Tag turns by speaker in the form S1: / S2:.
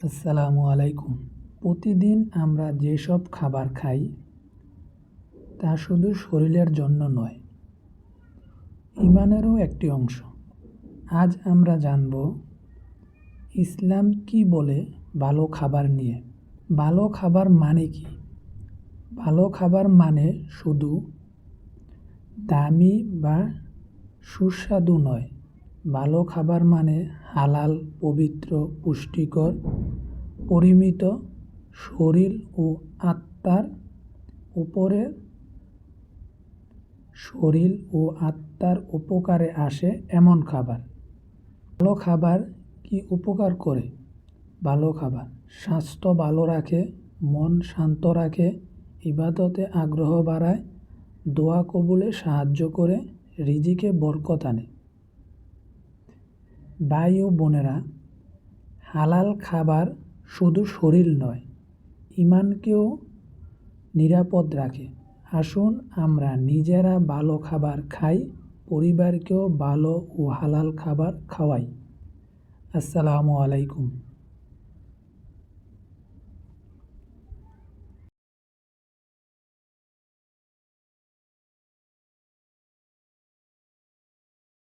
S1: আসসালামু আলাইকুম। প্রতিদিন আমরা যেসব খাবার খাই তা শুধু শরীরের জন্য নয়, ঈমানেরও একটি অংশ। আজ আমরা জানব ইসলাম কি বলে ভালো খাবার নিয়ে। ভালো খাবার মানে কি? ভালো খাবার মানে শুধু দামি বা সুস্বাদু নয়। ভালো খাবার মানে হালাল, পবিত্র, পুষ্টিকর, পরিমিত, শরীর ও আত্মার উপকারে আসে এমন খাবার। ভালো খাবার কি উপকার করে? ভালো খাবার স্বাস্থ্য ভালো রাখে, মন শান্ত রাখে, ইবাদতে আগ্রহ বাড়ায়, দোয়া কবুলে সাহায্য করে, রিজিকে বরকত আনে। ভাই ও বোনেরা, হালাল খাবার শুধু শরীর নয়, ঈমানকেও নিরাপদ রাখে। আসুন আমরা নিজেরা ভালো খাবার খাই, পরিবারকেও ভালো ও হালাল খাবার খাওয়াই। আসসালামু আলাইকুম।